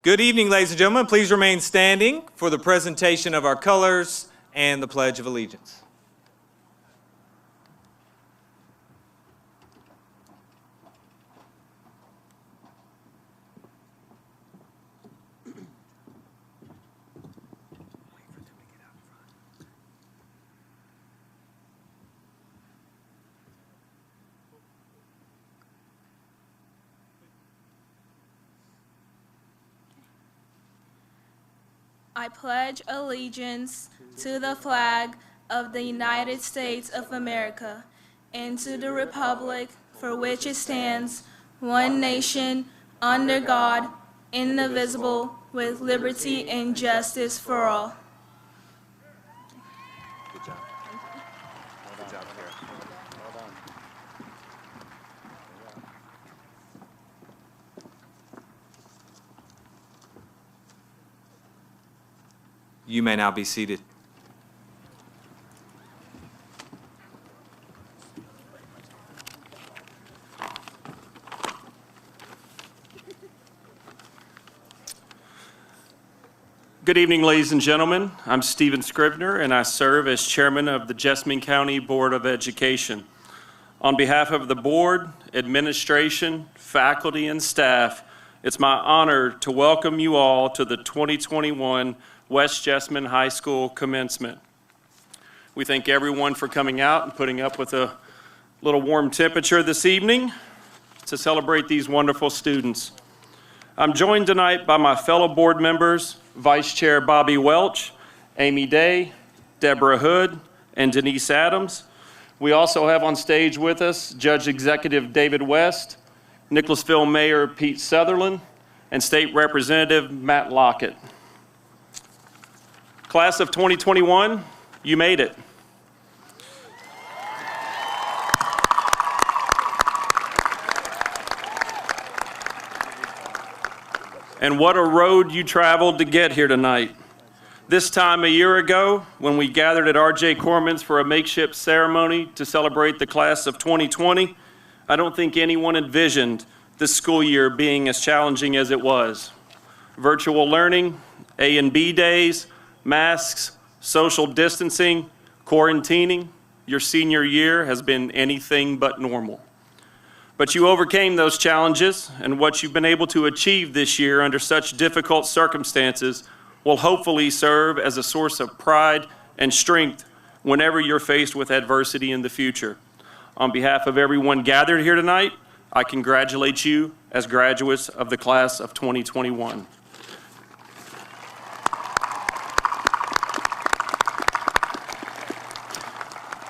Good evening, ladies and gentlemen. Please remain standing for the presentation of our colors and the Pledge of Allegiance. I pledge allegiance to the flag of the United States of America and to the republic for which it stands, one nation, under God, indivisible, with liberty and justice for all. Good job. Good job, Kara. Well done. You may now be seated. Good evening, ladies and gentlemen. I'm Stephen Scribner, and I serve as chairman of the Jessamine County Board of Education. On behalf of the board, administration, faculty, and staff, it's my honor to welcome you all to the 2021 West Jessamine High School Commencement. We thank everyone for coming out and putting up with a little warm temperature this evening to celebrate these wonderful students. I'm joined tonight by my fellow board members, Vice Chair Bobby Welch, Amy Day, Deborah Hood, and Denise Adams. We also have on stage with us Judge Executive David West, Nicholasville Mayor Pete Sutherland, and State Representative Matt Lockett. Class of 2021, you made it. And what a road you traveled to get here tonight. This time a year ago, when we gathered at R.J. Corman's for a makeshift ceremony to celebrate the class of 2020, I don't think anyone envisioned this school year being as challenging as it was. Virtual learning, A and B days, masks, social distancing, quarantining, your senior year has been anything but normal. But you overcame those challenges, and what you've been able to achieve this year under such difficult circumstances will hopefully serve as a source of pride and strength whenever you're faced with adversity in the future. On behalf of everyone gathered here tonight, I congratulate you as graduates of the class of 2021.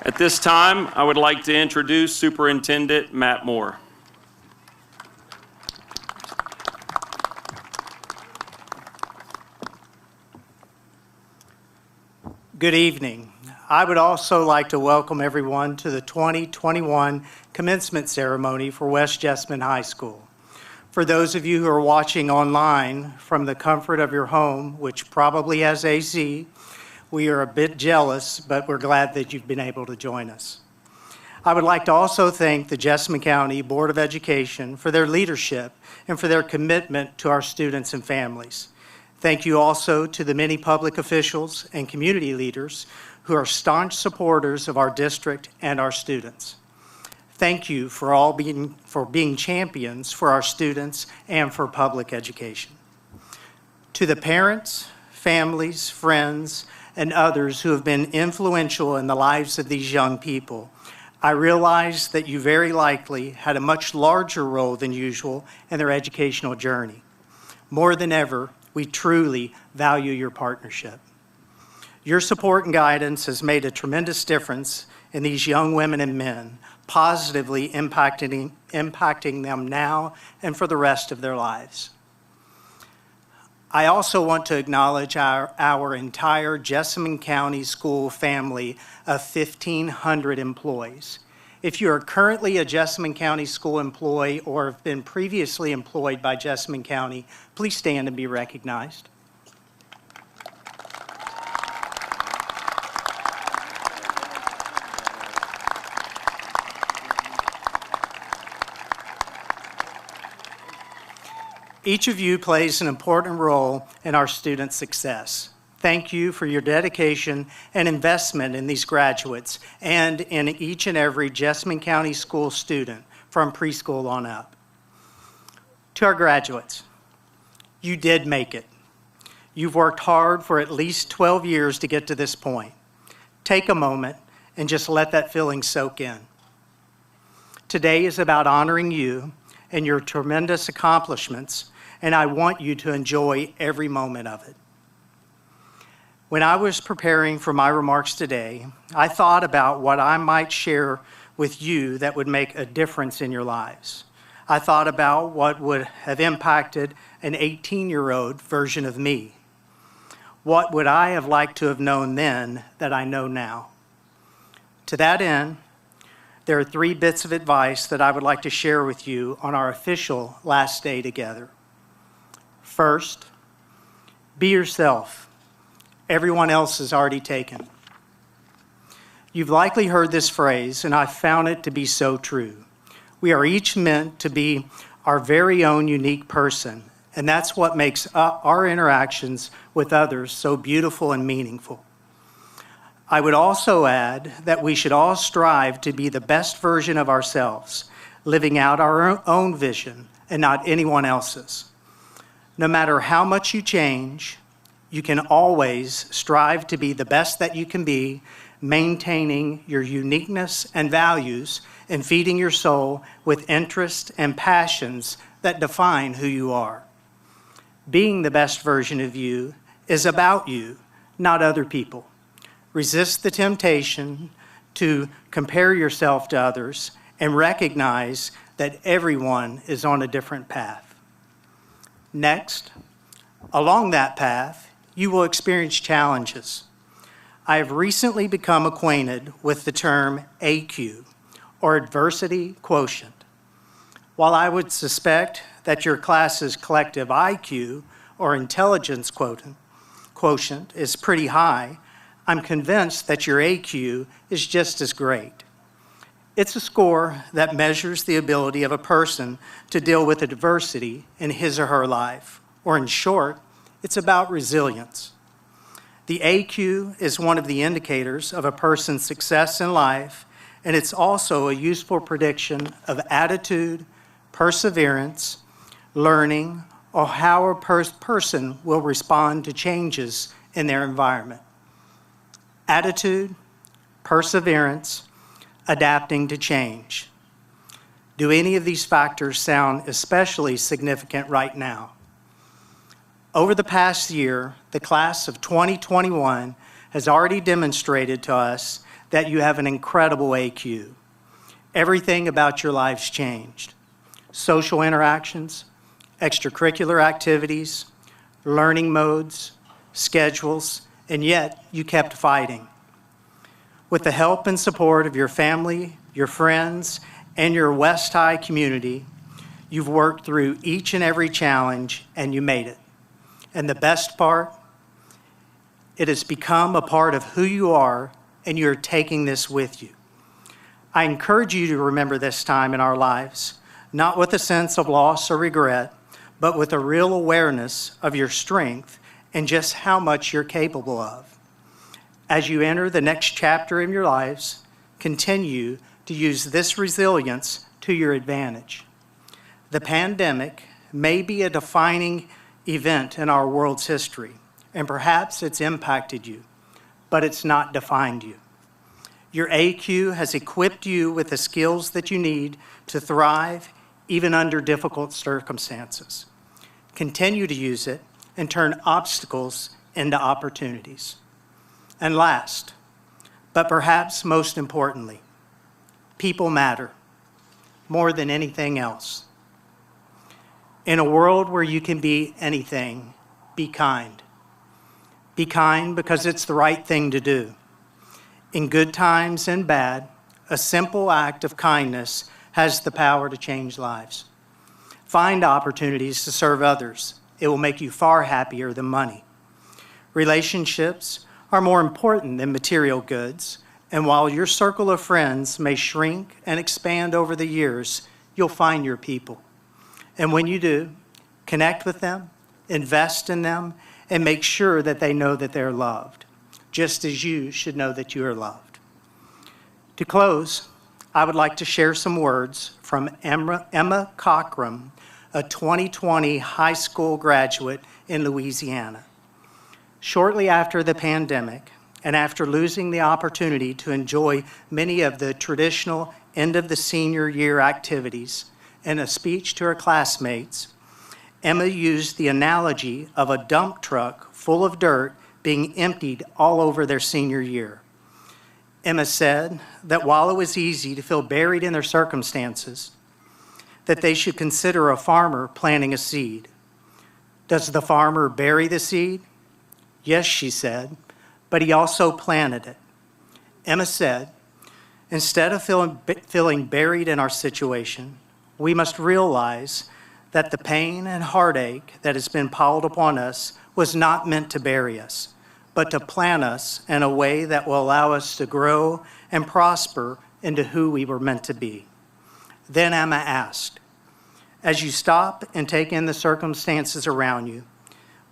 At this time, I would like to introduce Superintendent Matt Moore. Good evening. I would also like to welcome everyone to the 2021 commencement ceremony for West Jessamine High School. For those of you who are watching online from the comfort of your home, which probably has AC, we are a bit jealous, but we're glad that you've been able to join us. I would like to also thank the Jessamine County Board of Education for their leadership and for their commitment to our students and families. Thank you also to the many public officials and community leaders who are staunch supporters of our district and our students. Thank you for being champions for our students and for public education. To the parents, families, friends, and others who have been influential in the lives of these young people, I realize that you very likely had a much larger role than usual in their educational journey. More than ever, we truly value your partnership. Your support and guidance has made a tremendous difference in these young women and men, positively impacting them now and for the rest of their lives. I also want to acknowledge our entire Jessamine County school family of 1,500 employees. If you are currently a Jessamine County school employee or have been previously employed by Jessamine County, please stand and be recognized. Each of you plays an important role in our students' success. Thank you for your dedication and investment in these graduates and in each and every Jessamine County school student from preschool on up. To our graduates, you did make it. You've worked hard for at least 12 years to get to this point. Take a moment and just let that feeling soak in. Today is about honoring you and your tremendous accomplishments, and I want you to enjoy every moment of it. When I was preparing for my remarks today, I thought about what I might share with you that would make a difference in your lives. I thought about what would have impacted an 18-year-old version of me. What would I have liked to have known then that I know now? To that end, there are 3 bits of advice that I would like to share with you on our official last day together. First, be yourself. Everyone else is already taken. You've likely heard this phrase, and I've found it to be so true. We are each meant to be our very own unique person, and that's what makes our interactions with others so beautiful and meaningful. I would also add that we should all strive to be the best version of ourselves, living out our own vision and not anyone else's. No matter how much you change, you can always strive to be the best that you can be, maintaining your uniqueness and values and feeding your soul with interests and passions that define who you are. Being the best version of you is about you, not other people. Resist the temptation to compare yourself to others and recognize that everyone is on a different path. Next, along that path, you will experience challenges. I have recently become acquainted with the term AQ, or adversity quotient. While I would suspect that your class's collective IQ, or intelligence quotient, is pretty high, I'm convinced that your AQ is just as great. It's a score that measures the ability of a person to deal with adversity in his or her life, or in short, it's about resilience. The AQ is one of the indicators of a person's success in life, and it's also a useful prediction of attitude, perseverance, learning, or how a person will respond to changes in their environment. Attitude, perseverance, adapting to change. Do any of these factors sound especially significant right now? Over the past year, the class of 2021 has already demonstrated to us that you have an incredible AQ. Everything about your life's changed. Social interactions, extracurricular activities, learning modes, schedules, and yet you kept fighting. With the help and support of your family, your friends, and your West High community, you've worked through each and every challenge and you made it. And the best part, it has become a part of who you are, and you're taking this with you. I encourage you to remember this time in our lives, not with a sense of loss or regret, but with a real awareness of your strength and just how much you're capable of. As you enter the next chapter in your lives, continue to use this resilience to your advantage. The pandemic may be a defining event in our world's history, and perhaps it's impacted you, but it's not defined you. Your AQ has equipped you with the skills that you need to thrive even under difficult circumstances. Continue to use it and turn obstacles into opportunities. And last, but perhaps most importantly, people matter more than anything else. In a world where you can be anything, be kind. Be kind because it's the right thing to do. In good times and bad, a simple act of kindness has the power to change lives. Find opportunities to serve others. It will make you far happier than money. Relationships are more important than material goods, and while your circle of friends may shrink and expand over the years, you'll find your people. And when you do, Connect with them, invest in them, and make sure that they know that they're loved, just as you should know that you are loved. To close, I would like to share some words from Emma Cochran, a 2020 high school graduate in Louisiana. Shortly after the pandemic, and after losing the opportunity to enjoy many of the traditional end of the senior year activities, in a speech to her classmates, Emma used the analogy of a dump truck full of dirt being emptied all over their senior year. Emma said that while it was easy to feel buried in their circumstances, that they should consider a farmer planting a seed. Does the farmer bury the seed? Yes, she said, but he also planted it. Emma said, instead of feeling buried in our situation, we must realize that the pain and heartache that has been piled upon us was not meant to bury us, but to plant us in a way that will allow us to grow and prosper into who we were meant to be. Then Emma asked, as you stop and take in the circumstances around you,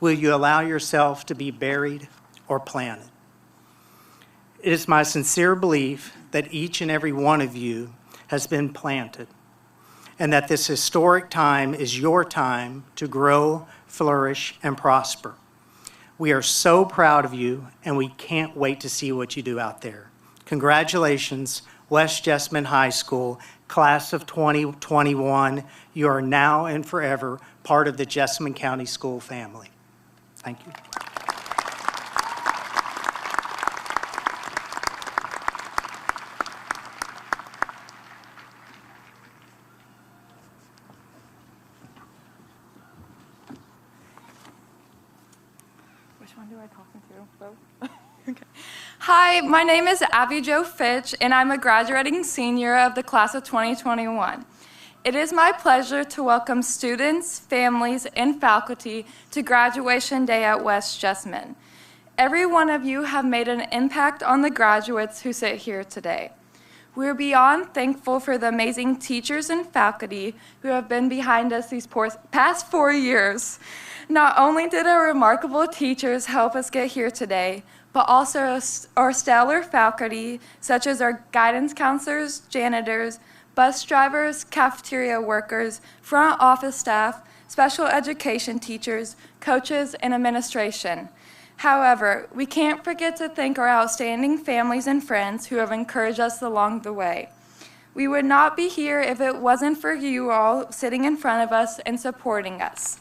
will you allow yourself to be buried or planted? It is my sincere belief that each and every one of you has been planted, and that this historic time is your time to grow, flourish, and prosper. We are so proud of you, and we can't wait to see what you do out there. Congratulations, West Jessamine High School, class of 2021. You are now and forever part of the Jessamine County School family. Thank you. Which one do I talk into? Both? Okay. Hi, my name is Abby Jo Fitch, and I'm a graduating senior of the class of 2021. It is my pleasure to welcome students, families, and faculty to graduation day at West Jessamine. Every one of you have made an impact on the graduates who sit here today. We're beyond thankful for the amazing teachers and faculty who have been behind us these past 4 years. Not only did our remarkable teachers help us get here today, but also our stellar faculty, such as our guidance counselors, janitors, bus drivers, cafeteria workers, front office staff, special education teachers, coaches, and administration. However, we can't forget to thank our outstanding families and friends who have encouraged us along the way. We would not be here if it wasn't for you all sitting in front of us and supporting us.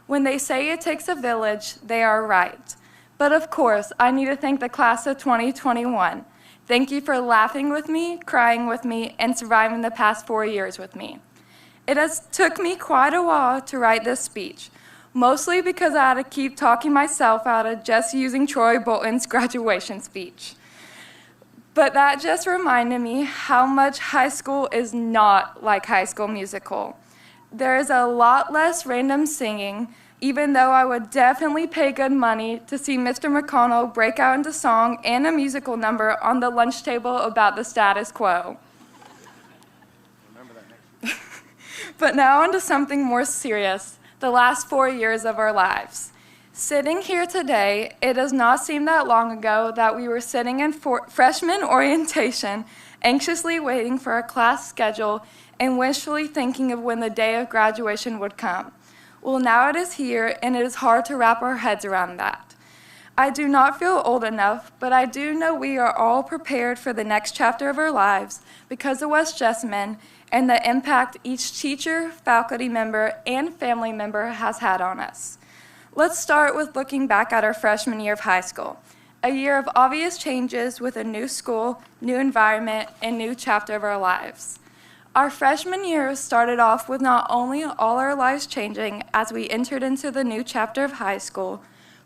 When they say it takes a village, they are right. But of course, I need to thank the class of 2021. Thank you for laughing with me, crying with me, and surviving the past 4 years with me. It has took me quite a while to write this speech, mostly because I had to keep talking myself out of just using Troy Bolton's graduation speech. But that just reminded me how much high school is not like High School Musical. There is a lot less random singing, even though I would definitely pay good money to see Mr. McConnell break out into song and a musical number on the lunch table about the status quo. But now onto something more serious, the last 4 years of our lives. Sitting here today, it does not seem that long ago that we were sitting in freshman orientation, anxiously waiting for our class schedule and wishfully thinking of when the day of graduation would come. Well, now it is here, and it is hard to wrap our heads around that. I do not feel old enough, but I do know we are all prepared for the next chapter of our lives because of West Jessamine and the impact each teacher, faculty member, and family member has had on us. Let's start with looking back at our freshman year of high school, a year of obvious changes with a new school, new environment, and new chapter of our lives. Our freshman year started off with not only all our lives changing as we entered into the new chapter of high school,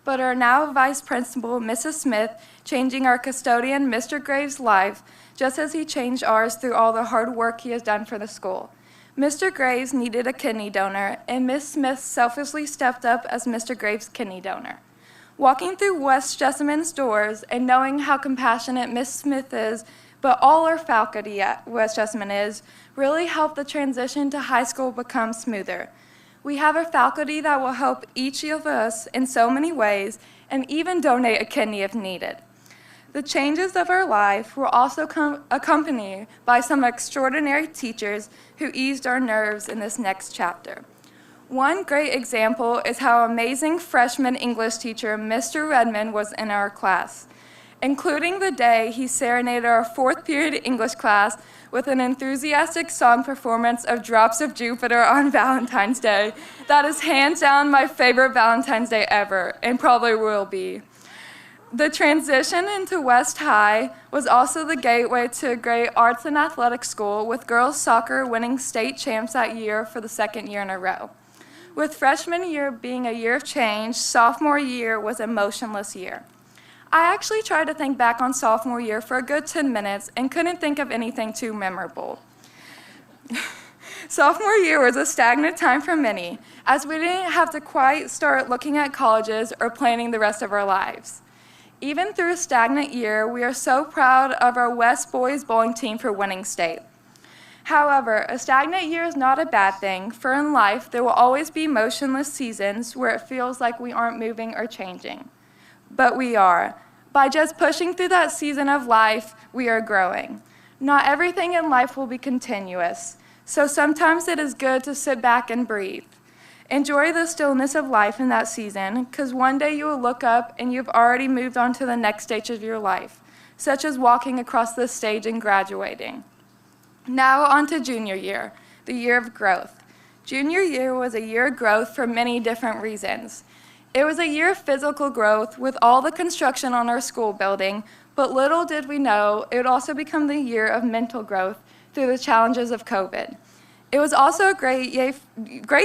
but our now Vice Principal, Mrs. Smith, changing our custodian, Mr. Graves' life, just as he changed ours through all the hard work he has done for the school. Mr. Graves needed a kidney donor, and Ms. Smith selflessly stepped up as Mr. Graves' kidney donor. Walking through West Jessamine's doors and knowing how compassionate Ms. Smith is, but all our faculty at West Jessamine is, really helped the transition to high school become smoother. We have a faculty that will help each of us in so many ways and even donate a kidney if needed. The changes of our life were also accompanied by some extraordinary teachers who eased our nerves in this next chapter. One great example is how amazing freshman English teacher Mr. Redmond was in our class, including the day he serenaded our fourth period English class with an enthusiastic song performance of Drops of Jupiter on Valentine's Day. That is hands down my favorite Valentine's Day ever, and probably will be. The transition into West High was also the gateway to a great arts and athletics school, with girls soccer winning state champs that year for the second year in a row. With freshman year being a year of change, sophomore year was a motionless year. I actually tried to think back on sophomore year for a good 10 minutes and couldn't think of anything too memorable. Sophomore year was a stagnant time for many, as we didn't have to quite start looking at colleges or planning the rest of our lives. Even through a stagnant year, we are so proud of our West Boys bowling team for winning state. However, a stagnant year is not a bad thing, for in life there will always be motionless seasons where it feels like we aren't moving or changing. But we are. By just pushing through that season of life, we are growing. Not everything in life will be continuous, so sometimes it is good to sit back and breathe. Enjoy the stillness of life in that season, because one day you will look up and you've already moved on to the next stage of your life, such as walking across this stage and graduating. Now on to junior year, the year of growth. Junior year was a year of growth for many different reasons. It was a year of physical growth with all the construction on our school building, but little did we know it would also become the year of mental growth through the challenges of COVID. It was also a great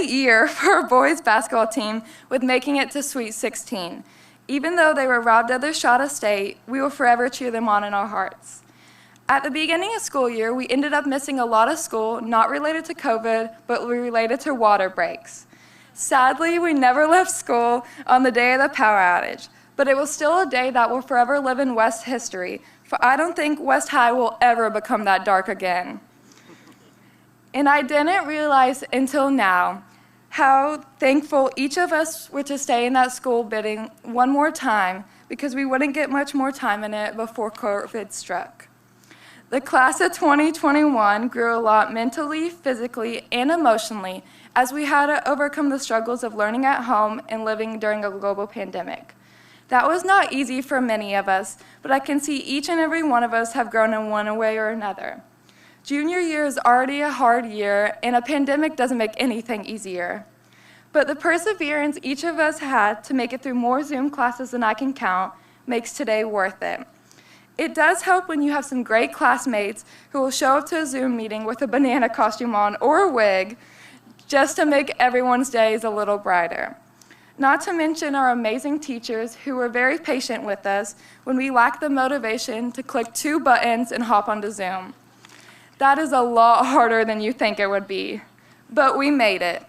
year for our boys basketball team with making it to Sweet 16. Even though they were robbed of their shot of state, we will forever cheer them on in our hearts. At the beginning of school year, we ended up missing a lot of school, not related to COVID, but related to water breaks. Sadly, we never left school on the day of the power outage, but it was still a day that will forever live in West history, for I don't think West High will ever become that dark again. And I didn't realize until now how thankful each of us were to stay in that school building one more time, because we wouldn't get much more time in it before COVID struck. The class of 2021 grew a lot mentally, physically, and emotionally as we had to overcome the struggles of learning at home and living during a global pandemic. That was not easy for many of us, but I can see each and every one of us have grown in one way or another. Junior year is already a hard year, and a pandemic doesn't make anything easier. But the perseverance each of us had to make it through more Zoom classes than I can count makes today worth it. It does help when you have some great classmates who will show up to a Zoom meeting with a banana costume on or a wig just to make everyone's days a little brighter. Not to mention our amazing teachers who were very patient with us when we lacked the motivation to click 2 buttons and hop onto Zoom. That is a lot harder than you think it would be, but we made it.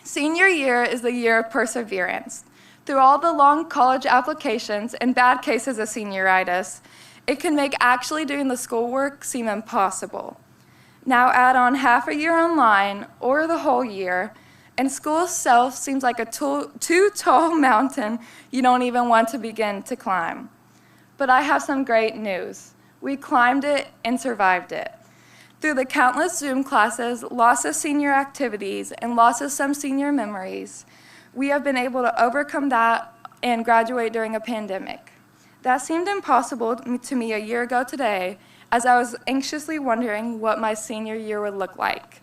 Senior year is the year of perseverance. Through all the long college applications and bad cases of senioritis, it can make actually doing the schoolwork seem impossible. Now add on half a year online or the whole year, and school itself seems like a too tall mountain you don't even want to begin to climb. But I have some great news. We climbed it and survived it. Through the countless Zoom classes, loss of senior activities, and loss of some senior memories, we have been able to overcome that and graduate during a pandemic. That seemed impossible to me a year ago today, as I was anxiously wondering what my senior year would look like.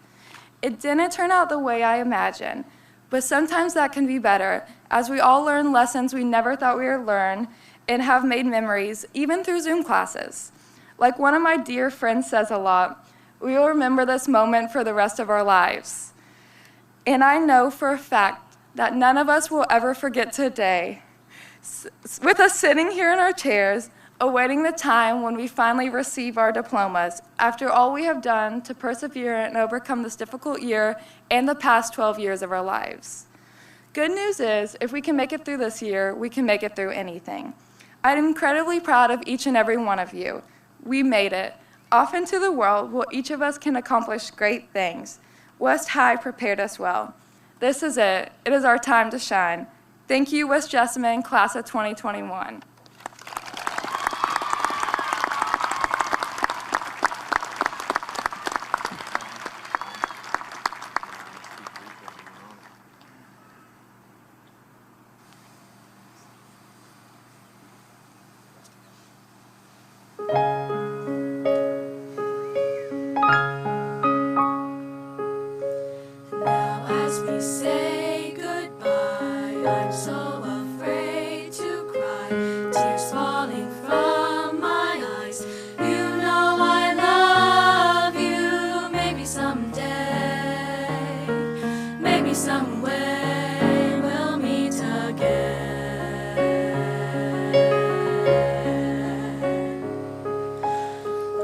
It didn't turn out the way I imagined, but sometimes that can be better, as we all learn lessons we never thought we would learn and have made memories, even through Zoom classes. Like one of my dear friends says a lot, we will remember this moment for the rest of our lives. And I know for a fact that none of us will ever forget today, with us sitting here in our chairs, awaiting the time when we finally receive our diplomas, after all we have done to persevere and overcome this difficult year and the past 12 years of our lives. Good news is, if we can make it through this year, we can make it through anything. I'm incredibly proud of each and every one of you. We made it. Off into the world where each of us can accomplish great things. West High prepared us well. This is it. It is our time to shine. Thank you, West Jessamine, class of 2021. Now as we say goodbye, I'm so afraid to cry, tears falling from my eyes. You know I love you, maybe someday, maybe some way we'll meet again.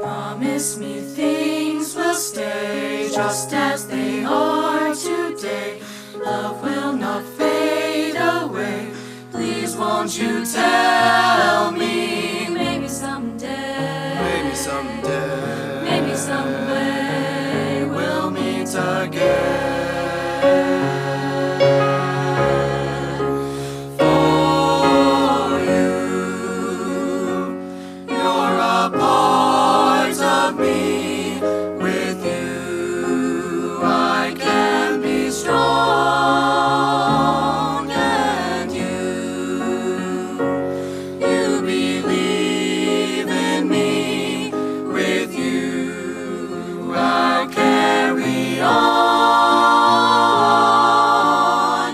Promise me things will stay just as they are today. Love will not fade away. Please won't you tell me maybe someday, maybe someday, maybe some way we'll meet again. For you, you're a part of me. With you, I can be strong, and you believe in me. With you, I'll carry on.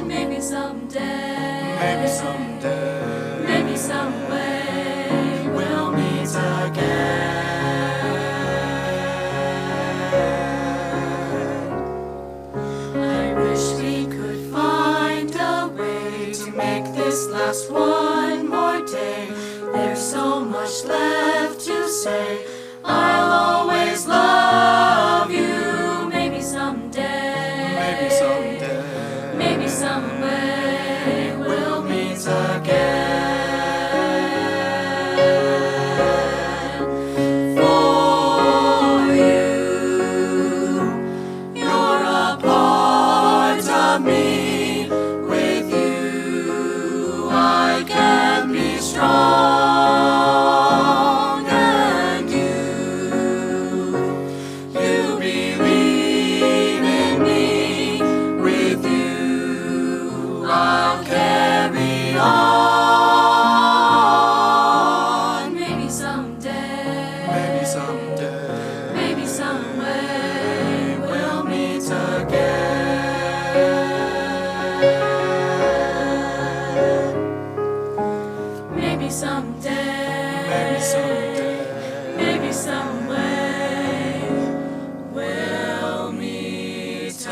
Maybe someday, maybe someday, maybe some way we'll meet again. I wish we could find a way to make this last one more day. There's so much left to say. I'll always love you. Maybe someday, maybe someday, maybe some way we'll meet again. For you, you're a part of me. With you, I can be strong, and you believe in me. With you, I'll carry on. Maybe someday, maybe someday, maybe some way we'll meet again. Maybe someday, maybe someday, maybe some way we'll meet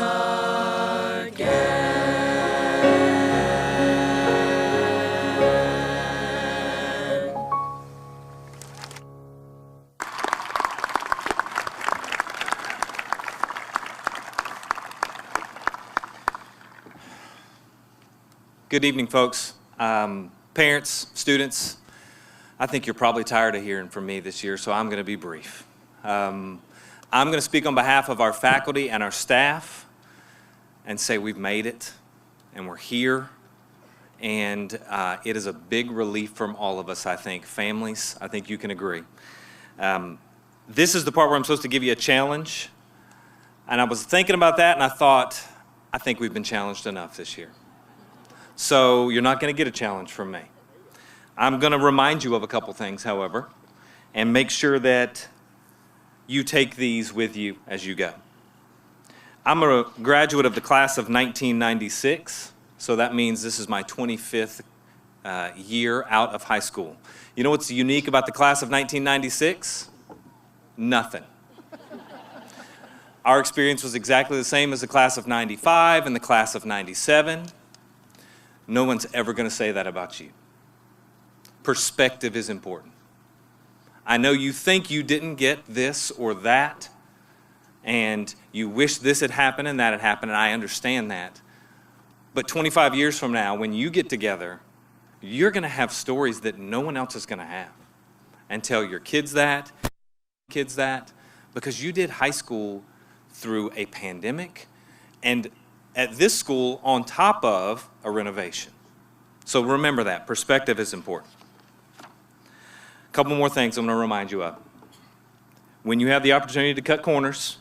again. Good evening, folks. Parents, students, I think you're probably tired of hearing from me this year, so I'm going to be brief. I'm going to speak on behalf of our faculty and our staff and say we've made it, and we're here, and it is a big relief from all of us, I think. Families, I think you can agree. This is the part where I'm supposed to give you a challenge, and I was thinking about that, and I thought, I think we've been challenged enough this year. So you're not going to get a challenge from me. I'm going to remind you of a couple things, however, and make sure that you take these with you as you go. I'm a graduate of the class of 1996, so that means this is my 25th year out of high school. You know what's unique about the class of 1996? Nothing. Our experience was exactly the same as the class of 95 and the class of 97. No one's ever going to say that about you. Perspective is important. I know you think you didn't get this or that, and you wish this had happened and that had happened, and I understand that. But 25 years from now, when you get together, you're going to have stories that no one else is going to have. And tell your kids that, because you did high school through a pandemic, and at this school on top of a renovation. So remember that. Perspective is important. A couple more things I'm going to remind you of. When you have the opportunity to cut corners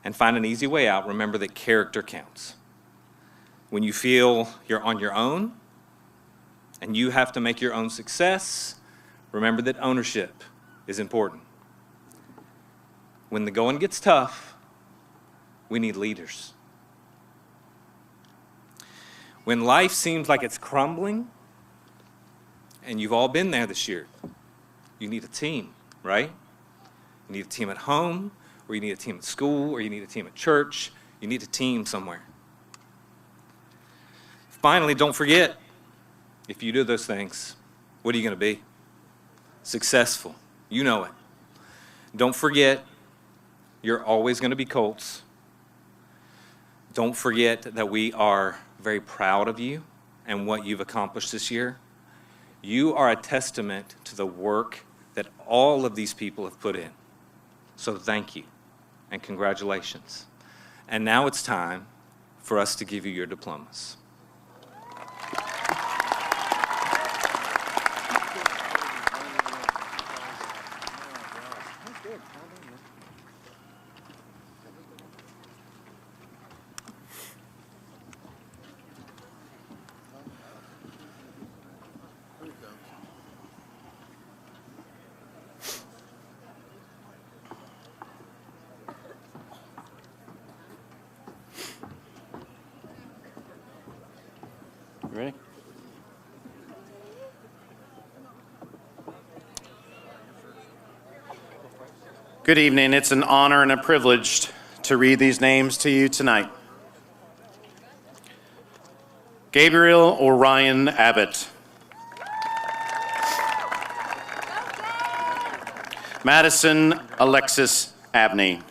and find an easy way out, remember that character counts. When you feel you're on your own and you have to make your own success, remember that ownership is important. When the going gets tough, we need leaders. When life seems like it's crumbling, and you've all been there this year, you need a team, right? You need a team at home, or you need a team at school, or you need a team at church. You need a team somewhere. Finally, don't forget, if you do those things, what are you going to be? Successful. You know it. Don't forget, you're always going to be Colts. Don't forget that we are very proud of you and what you've accomplished this year. You are a testament to the work that all of these people have put in. So thank you and congratulations. And now it's time for us to give you your diplomas. You ready? Good evening. It's an honor and a privilege to read these names to you tonight. Gabriel Orion Abbott. Madison Alexis Abney.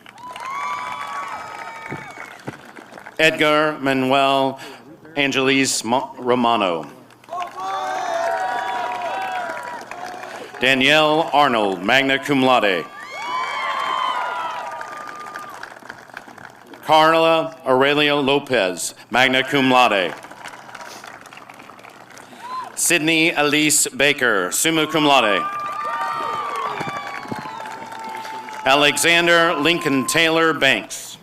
Edgar Manuel Angelis Romano. Danielle Arnold, magna cum laude. Carla Aurelia Lopez, magna cum laude. Sydney Elise Baker, summa cum laude. Alexander Lincoln Taylor Banks.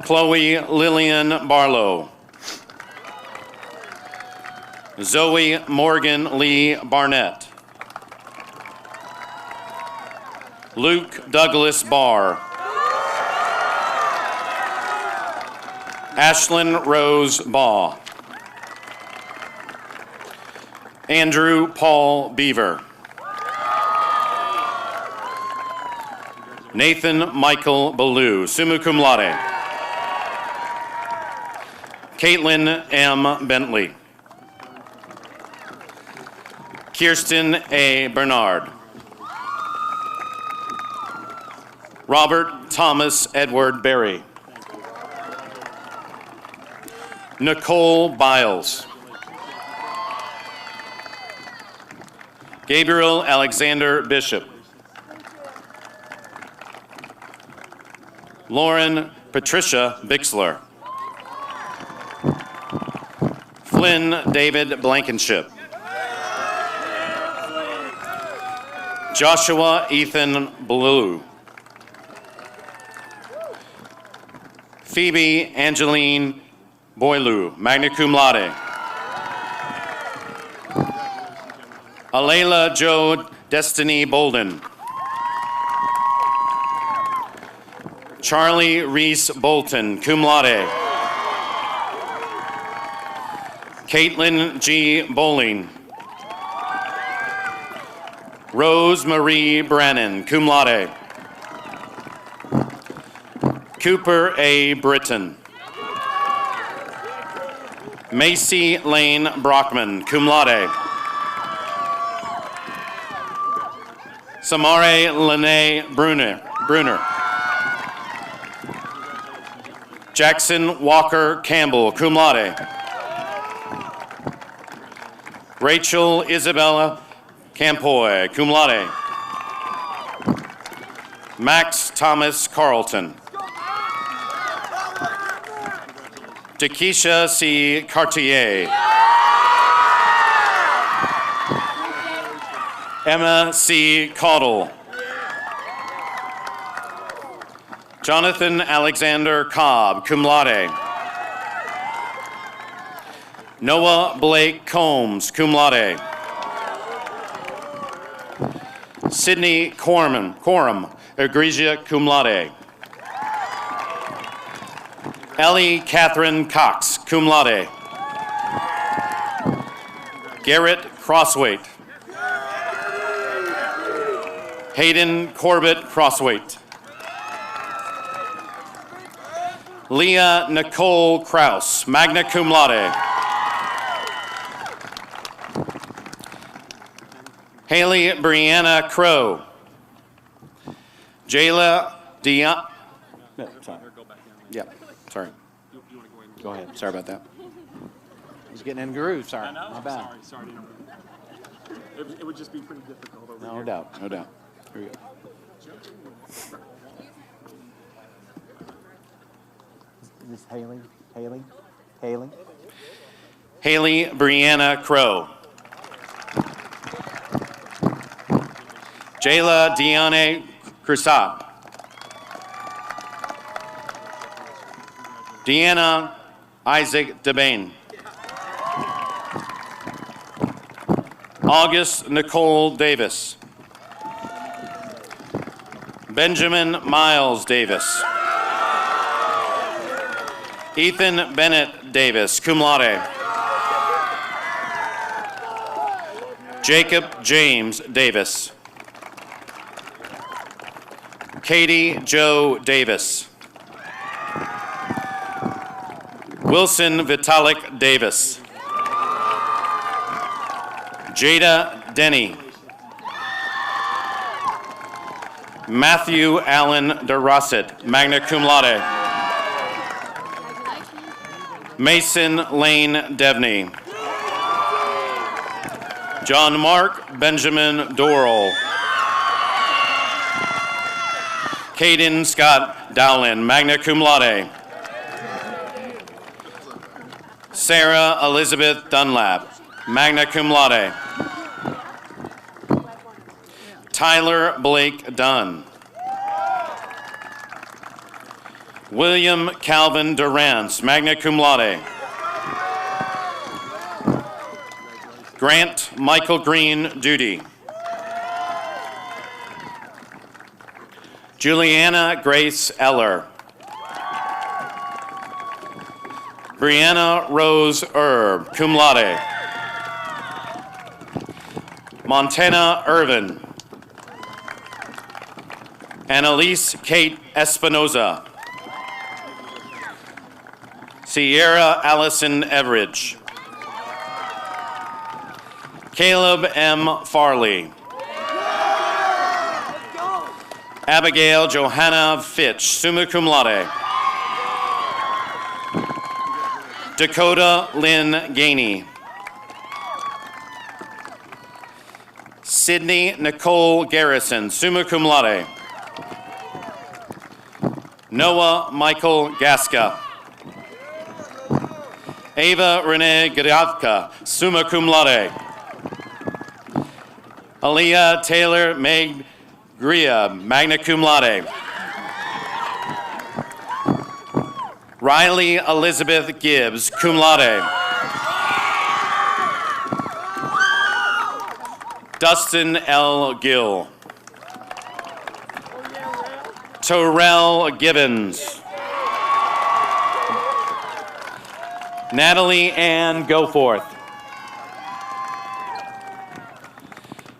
Chloe Lillian Barlow. Zoe Morgan Lee Barnett. Luke Douglas Barr. Ashlyn Rose Baugh. Andrew Paul Beaver. Nathan Michael Ballou, summa cum laude. Caitlin M. Bentley. Kirsten A. Bernard. Robert Thomas Edward Berry. Nicole Biles. Gabriel Alexander Bishop. Lauren Patricia Bixler. Flynn David Blankenship. Joshua Ethan Blue. Phoebe Angeline Boileau, magna cum laude. Alayla Jo Destiny Bolden. Charlie Reese Bolton, cum laude. Caitlin G. Bowling. Rose Marie Brennan, cum laude. Cooper A. Britton. Macy Lane Brockman, cum laude. Samare Lene Bruner. Jackson Walker Campbell, cum laude. Rachel Isabella Campoy, cum laude. Max Thomas Carlton. Dakisha C. Cartier. Emma C. Caudle. Jonathan Alexander Cobb, cum laude. Noah Blake Combs, cum laude. Sydney Quorum, egregia cum laude. Ellie Catherine Cox, cum laude. Garrett Crosswaite. Hayden Corbett Crosswaite. Leah Nicole Kraus, magna cum laude. Haley Brianna Crow. Jayla Dion. Yeah, sorry. Go ahead. Sorry about that. I was getting in groove. Sorry. My bad. Sorry. It would just be pretty difficult over here. No doubt. No doubt. Here we go. Is this Haley? Haley Brianna Crow. Jayla Diane Crusat. Deanna Isaac DeBain. August Nicole Davis. Benjamin Miles Davis. Ethan Bennett Davis, cum laude. Jacob James Davis. Katie Joe Davis. Wilson Vitalik Davis. Jada Denny. Matthew Allen DeRosset, magna cum laude. Mason Lane Devney. John Mark Benjamin Dorrell. Caden Scott Dowlin, magna cum laude. Sarah Elizabeth Dunlap, magna cum laude. Tyler Blake Dunn. William Calvin Durance, magna cum laude. Grant Michael Green Duty. Juliana Grace Eller. Brianna Rose Erb, cum laude. Montana Irvin. Annalise Kate Espinoza. Sierra Allison Everidge. Caleb M. Farley. Abigail Johanna Fitch, summa cum laude. Dakota Lynn Gainey. Sydney Nicole Garrison, summa cum laude. Noah Michael Gasca. Ava Renee Gadavka, summa cum laude. Aaliyah Taylor Meg Gria, magna cum laude. Riley Elizabeth Gibbs, cum laude. Dustin L. Gill. Terrell Gibbons. Natalie Ann Goforth.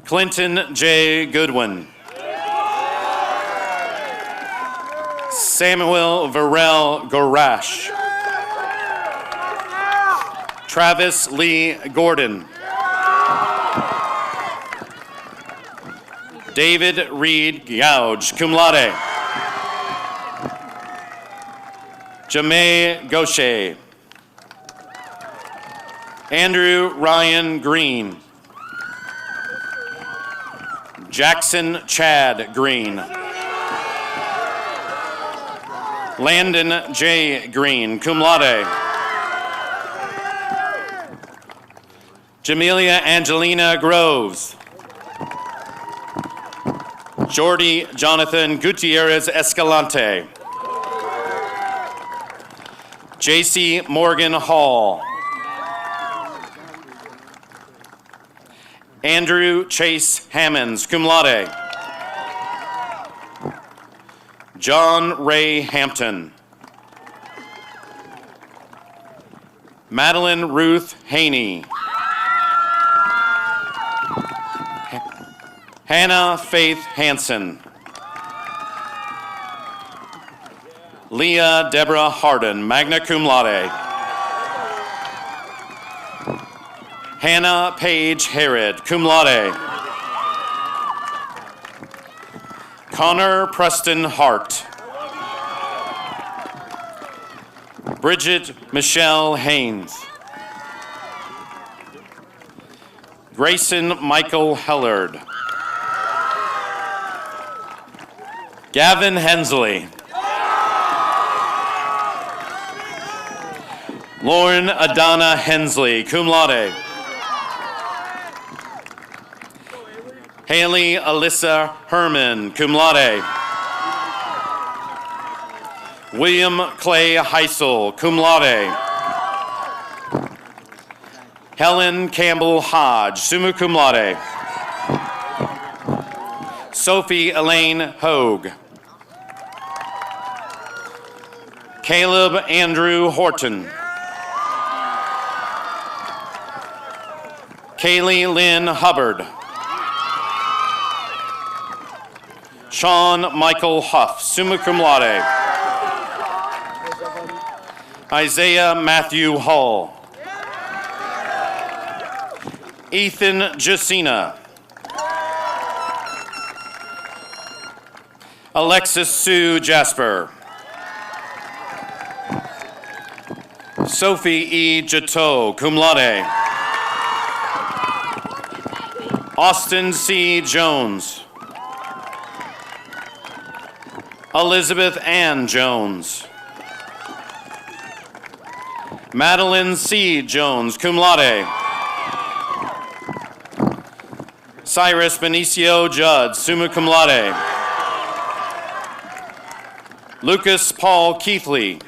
Clinton J. Goodwin. Samuel Varel Gorash. Travis Lee Gordon. David Reed Gouge, cum laude. Jamae Gaucher. Andrew Ryan Green. Jackson Chad Green. Landon J. Green, cum laude. Jamelia Angelina Groves. Jordy Jonathan Gutierrez Escalante. JC Morgan Hall. Andrew Chase Hammonds, cum laude. John Ray Hampton. Madeline Ruth Haney. Hannah Faith Hansen. Leah Deborah Harden, magna cum laude. Hannah Paige Herod, cum laude. Connor Preston Hart. Bridget Michelle Haynes. Grayson Michael Hellard. Gavin Hensley. Lauren Adana Hensley, cum laude. Haley Alyssa Herman, cum laude. William Clay Heisel, cum laude. Helen Campbell Hodge, summa cum laude. Sophie Elaine Hogue. Caleb Andrew Horton. Kaylee Lynn Hubbard. Sean Michael Huff, summa cum laude. Isaiah Matthew Hull. Ethan Jacina. Alexis Sue Jasper. Sophie E. Jateau, cum laude. Austin C. Jones. Elizabeth Ann Jones. Madeline C. Jones, cum laude. Cyrus Benicio Judd, summa cum laude. Lucas Paul Keithley.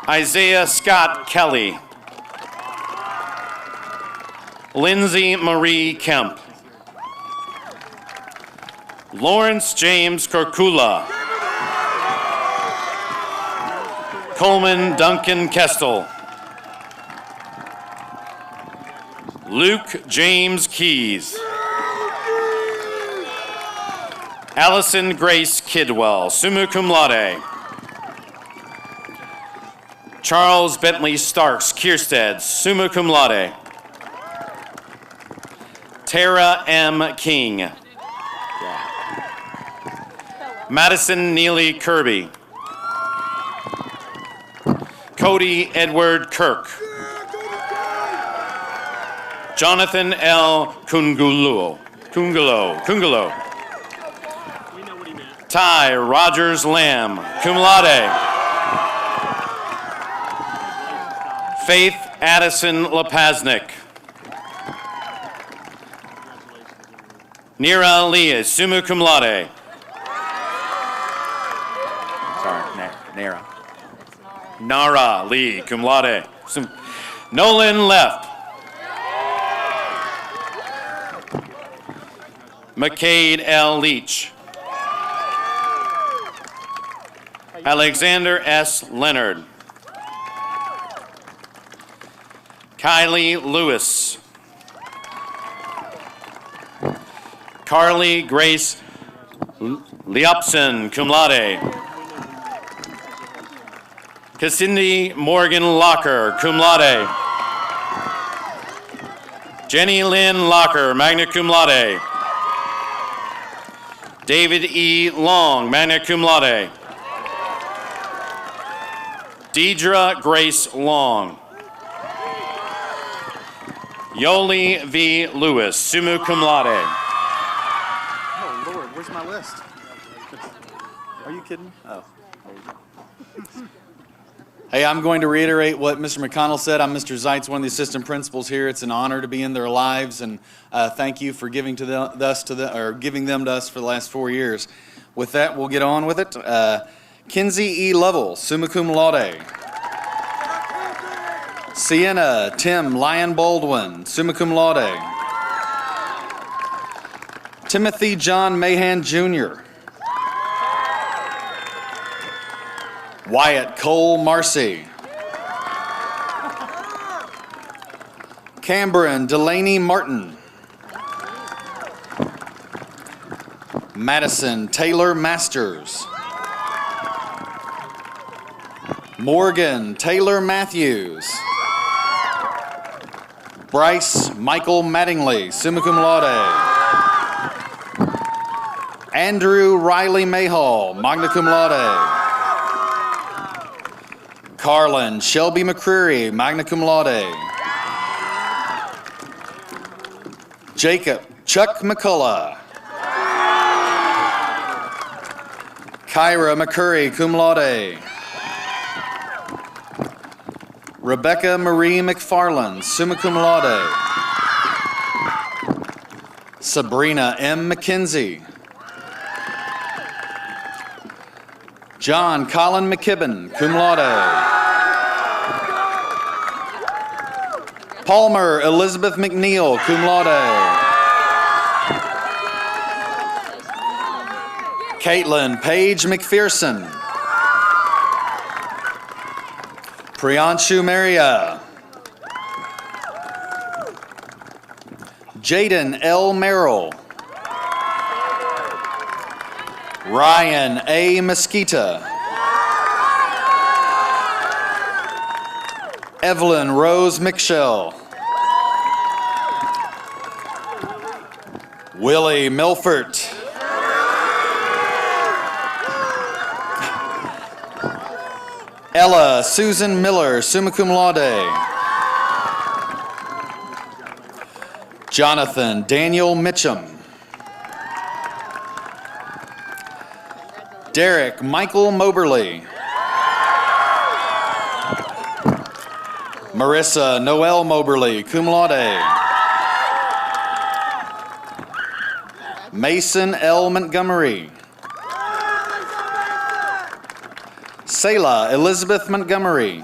Isaiah Scott Kelly. Lindsay Marie Kemp. Lawrence James Korkula. Coleman Duncan Kestel. Luke James Keys. Allison Grace Kidwell, summa cum laude. Charles Bentley Starks Kierstead, summa cum laude. Tara M. King. Madison Neely Kirby. Cody Edward Kirk. Jonathan L. Kungulo. Ty Rogers Lamb, cum laude. Faith Addison Lepasnik. Nira Lee, summa cum laude. Sorry, Nara. Nara Lee, cum laude. Nolan Leff. McCade L. Leach. Alexander S. Leonard. Kylie Lewis. Carly Grace Leopson, cum laude. Cassindi Morgan Locker, cum laude. Jenny Lynn Locker, magna cum laude. David E. Long, magna cum laude. Deidre Grace Long. Yoli V. Lewis, summa cum laude. Oh, Lord, where's my list? Are you kidding? Oh, there you go. Hey, I'm going to reiterate what Mr. McConnell said. I'm Mr. Zeitz, one of the assistant principals here. It's an honor to be in their lives, and thank you for giving them to us for the last 4 years. With that, we'll get on with it. Kinsey E. Lovell, summa cum laude. Sienna Tim Lyon Baldwin, summa cum laude. Timothy John Mahan Jr. Wyatt Cole Marcy. Cameron Delaney Martin. Madison Taylor Masters. Morgan Taylor Matthews. Bryce Michael Mattingly, summa cum laude. Andrew Riley Mayhall, magna cum laude. Carlin Shelby McCreary, magna cum laude. Jacob Chuck McCullough. Kyra McCurry, cum laude. Rebecca Marie McFarland, summa cum laude. Sabrina M. McKenzie. John Colin McKibben, cum laude. Palmer Elizabeth McNeil, cum laude. Caitlin Paige McPherson. Priyanshu Maria. Jaden L. Merrill. Ryan A. Mesquita. Evelyn Rose McShell. Willie Milfort. Ella Susan Miller, summa cum laude. Jonathan Daniel Mitchum. Derek Michael Moberly. Marissa Noel Moberly, cum laude. Mason L. Montgomery. Selah Elizabeth Montgomery.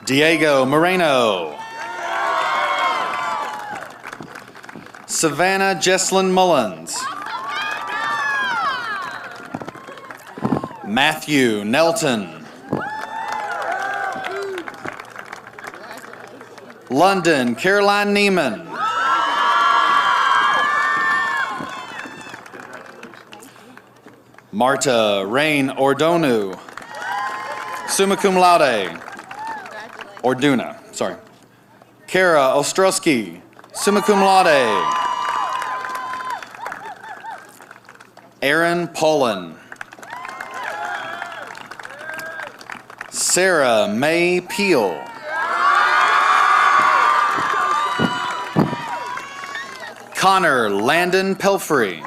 Diego Moreno. Savannah Jesslyn Mullins. Matthew Nelton. London Caroline Neiman. Marta Rain Ordonu, summa cum laude. Orduna, sorry. Kara Ostrowski, summa cum laude. Aaron Paulin. Sarah May Peel. Connor Landon Pelfrey.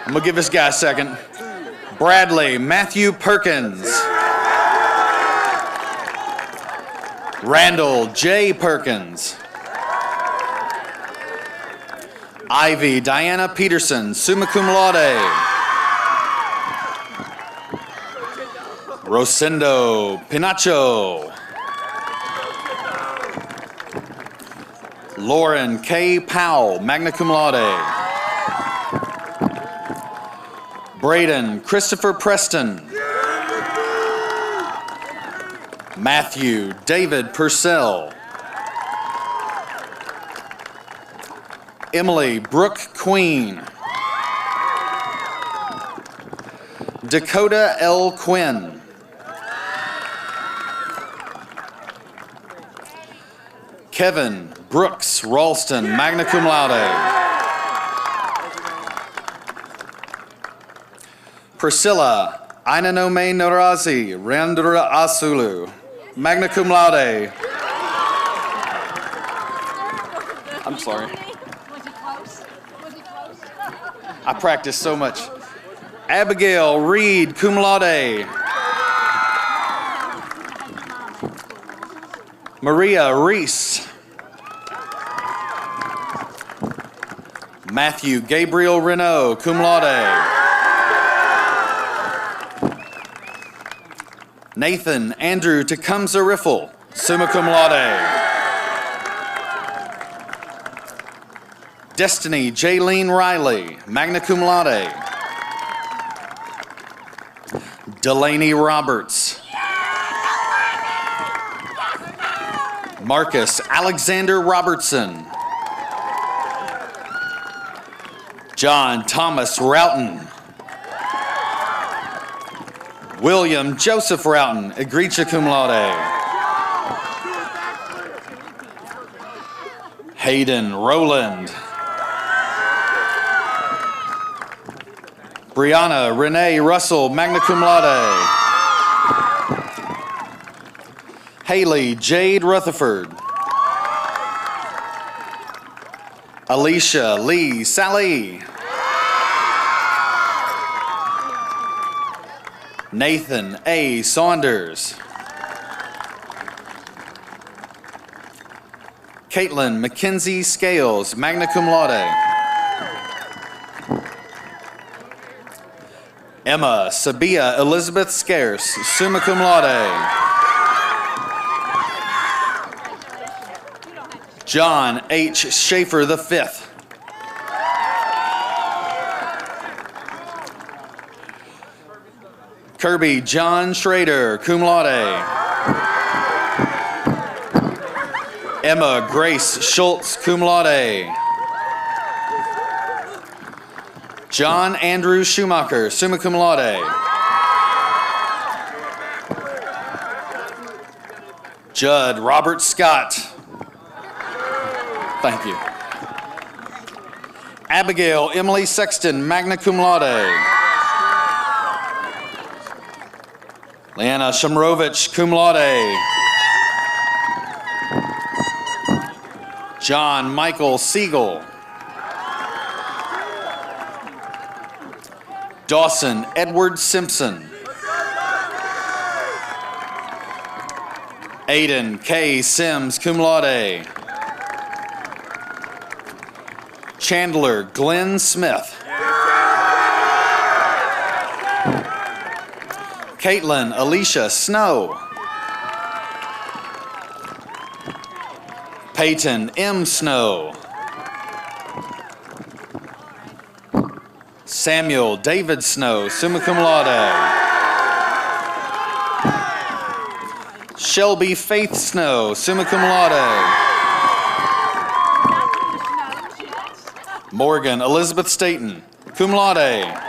I'm gonna give this guy a second. Bradley Matthew Perkins. Randall J. Perkins. Ivy Diana Peterson, summa cum laude. Rosendo Pinacho. Lauren K. Powell, magna cum laude. Braden Christopher Preston. Matthew David Purcell. Emily Brooke Queen. Dakota L. Quinn. Kevin Brooks Ralston, magna cum laude. Priscilla Ainanome Norazi Rendra Asulu, magna cum laude. I'm sorry. Was it close? Was it close? I practiced so much. Abigail Reed, cum laude. Maria Reese. Matthew Gabriel Renault, cum laude. Nathan Andrew Tecumseh Riffle, summa cum laude. Destiny Jaylene Riley, magna cum laude. Delaney Roberts. Marcus Alexander Robertson. John Thomas Roughton. William Joseph Roughton, egregia cum laude. Hayden Rowland. Brianna Renee Russell, magna cum laude. Haley Jade Rutherford. Alicia Lee Sally. Nathan A. Saunders. Caitlin Mackenzie Scales, magna cum laude. Emma Sabia Elizabeth Scarce, summa cum laude. John H. Schaefer V. Kirby John Schrader, cum laude. Emma Grace Schultz, cum laude. John Andrew Schumacher, summa cum laude. Judd Robert Scott. Thank you. Abigail Emily Sexton, magna cum laude. Leanna Shomrovich, cum laude. John Michael Siegel. Dawson Edward Simpson. Aiden K. Sims, cum laude. Chandler Glenn Smith. Caitlin Alicia Snow. Peyton M. Snow. Samuel David Snow, summa cum laude. Shelby Faith Snow, summa cum laude. Morgan Elizabeth Staten, cum laude.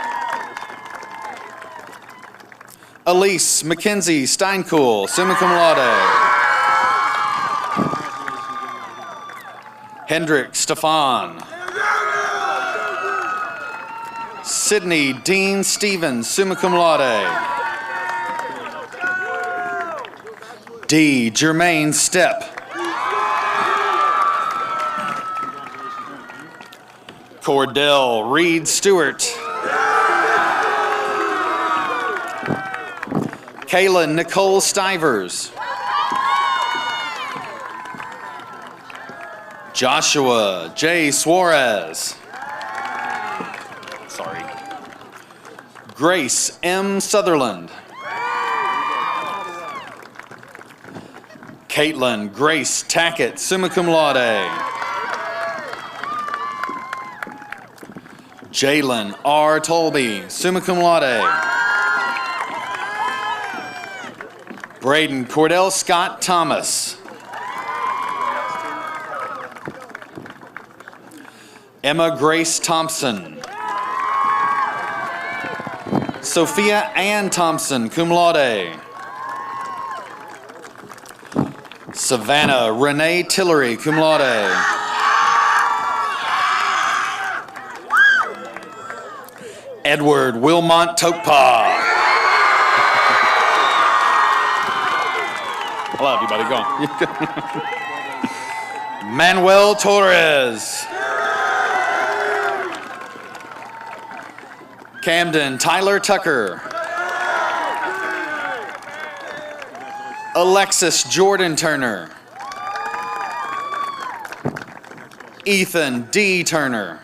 Elise Mackenzie Steinkuhl, summa cum laude. Hendrik Stefan. Sydney Dean Stevens, summa cum laude. D. Jermaine Stepp. Cordell Reed Stewart. Kayla Nicole Stivers. Joshua J. Suarez. Sorry. Grace M. Sutherland. Caitlin Grace Tackett, summa cum laude. Jalen R. Tolby, summa cum laude. Braden Cordell Scott Thomas. Emma Grace Thompson. Sophia Ann Thompson, cum laude. Savannah Renee Tillery, cum laude. Edward Wilmont Tokpa. I love you, buddy. Go on. Manuel Torres. Camden Tyler Tucker. Alexis Jordan Turner. Ethan D. Turner.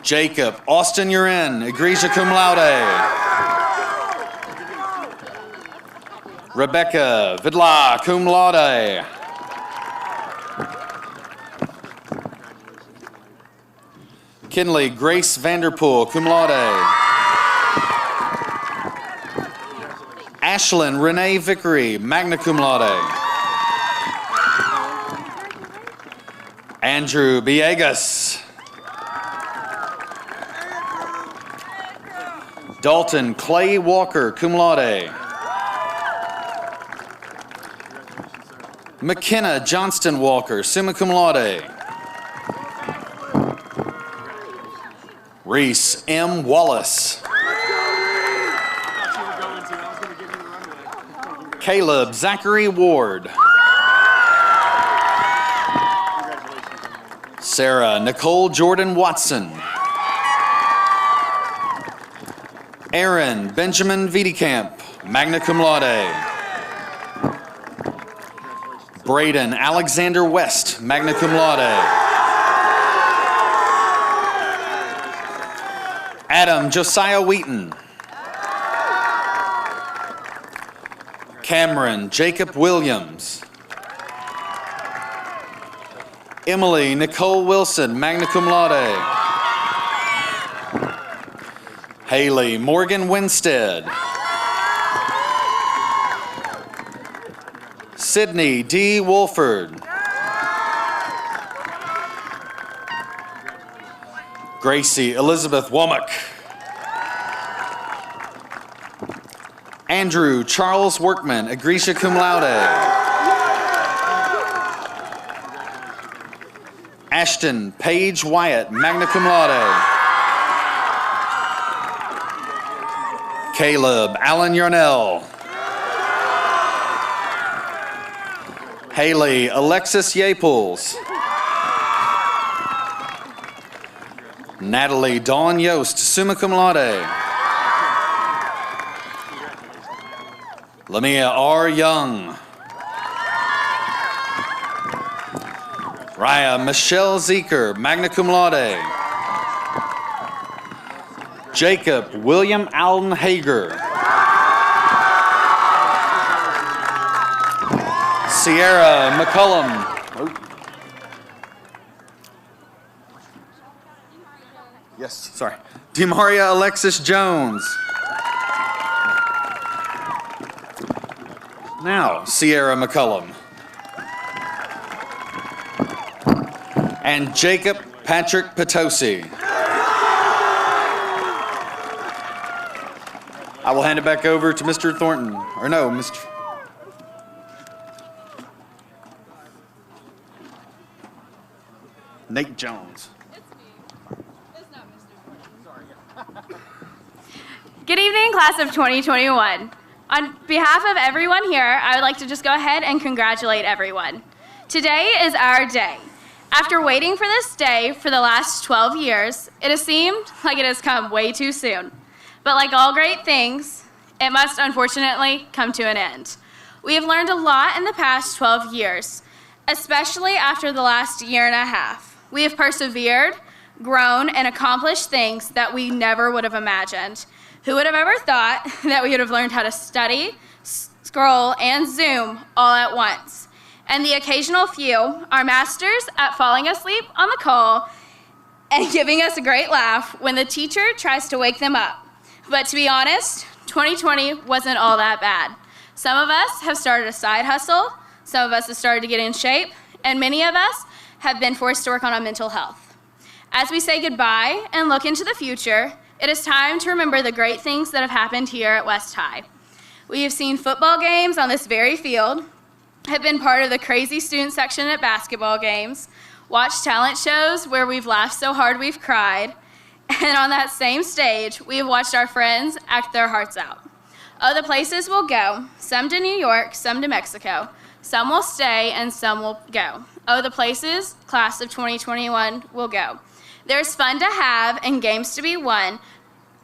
Jacob Austin Urin, egregia cum laude. Rebecca Vidla, cum laude. Kinley Grace Vanderpool, cum laude. Ashlyn Renee Vickery, magna cum laude. Andrew Villegas. Dalton Clay Walker, cum laude. McKenna Johnston Walker, summa cum laude. Reese M. Wallace. Caleb Zachary Ward. Sarah Nicole Jordan Watson. Aaron Benjamin Wiedekamp, magna cum laude. Braden Alexander West, magna cum laude. Adam Josiah Wheaton. Cameron Jacob Williams. Emily Nicole Wilson, magna cum laude. Haley Morgan Winstead. Sydney D. Wolford. Gracie Elizabeth Womack. Andrew Charles Workman, egregia cum laude. Ashton Paige Wyatt, magna cum laude. Caleb Allen Yarnell. Haley Alexis Yaples. Natalie Dawn Yost, summa cum laude. Lamia R. Young. Raya Michelle Zeker, magna cum laude. Jacob William Allen Hager. Sierra McCullum. Yes, sorry. Demaria Alexis Jones. Now, Sierra McCullum. And Jacob Patrick Potosi. I will hand it back over to Mr. Thornton. Or no, Mr. Nate Jones. Good evening, class of 2021. On behalf of everyone here, I would like to just go ahead and congratulate everyone. Today is our day. After waiting for this day for the last 12 years, it has seemed like it has come way too soon. But like all great things, it must unfortunately come to an end. We have learned a lot in the past 12 years, especially after the last year and a half. We have persevered, grown, and accomplished things that we never would have imagined. Who would have ever thought that we would have learned how to study, scroll, and Zoom all at once? And the occasional few are masters at falling asleep on the call and giving us a great laugh when the teacher tries to wake them up. But to be honest, 2020 wasn't all that bad. Some of us have started a side hustle, some of us have started to get in shape, and many of us have been forced to work on our mental health. As we say goodbye and look into the future, it is time to remember the great things that have happened here at West High. We have seen football games on this very field, have been part of the crazy student section at basketball games, watched talent shows where we've laughed so hard we've cried, and on that same stage, we have watched our friends act their hearts out. Oh, the places will go. Some to New York, some to Mexico. Some will stay and some will go. Oh, the places, class of 2021, will go. There's fun to have and games to be won.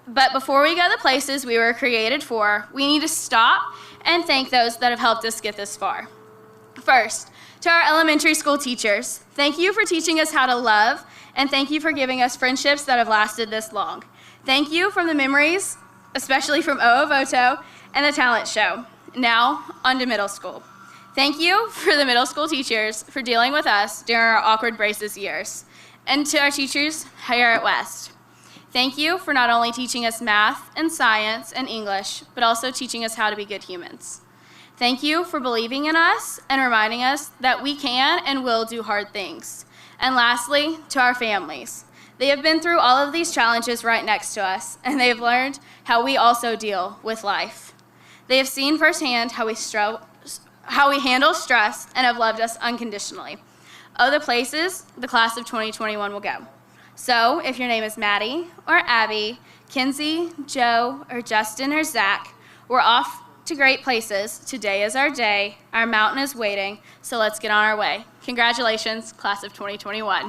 But before we go the places we were created for, we need to stop and thank those that have helped us get this far. First, to our elementary school teachers, thank you for teaching us how to love, and thank you for giving us friendships that have lasted this long. Thank you from the memories, especially from O of Oto and the talent show. Now, on to middle school. Thank you for the middle school teachers for dealing with us during our awkward braces years. And to our teachers here at West. Thank you for not only teaching us math and science and English, but also teaching us how to be good humans. Thank you for believing in us and reminding us that we can and will do hard things. And lastly, to our families. They have been through all of these challenges right next to us, and they have learned how we also deal with life. They have seen firsthand how we handle stress and have loved us unconditionally. Oh, the places the class of 2021 will go. So, if your name is Maddie or Abby, Kinsey, Joe, or Justin, or Zach, we're off to great places. Today is our day. Our mountain is waiting, so let's get on our way. Congratulations, class of 2021.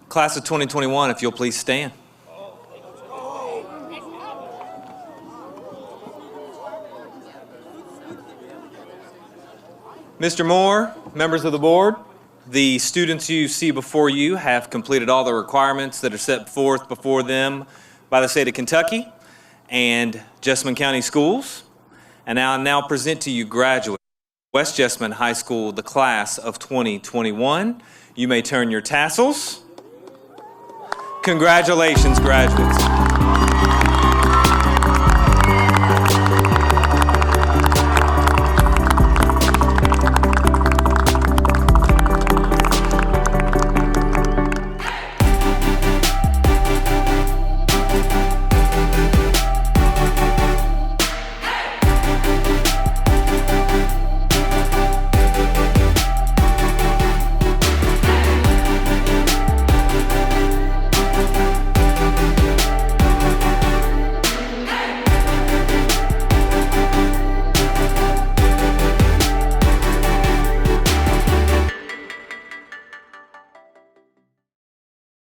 Class of 2021, if you'll please stand. Mr. Moore, members of the board, the students you see before you have completed all the requirements that are set forth before them by the state of Kentucky and Jessamine County Schools. And I now present to you graduates of West Jessamine High School, the class of 2021. You may turn your tassels. Congratulations, graduates.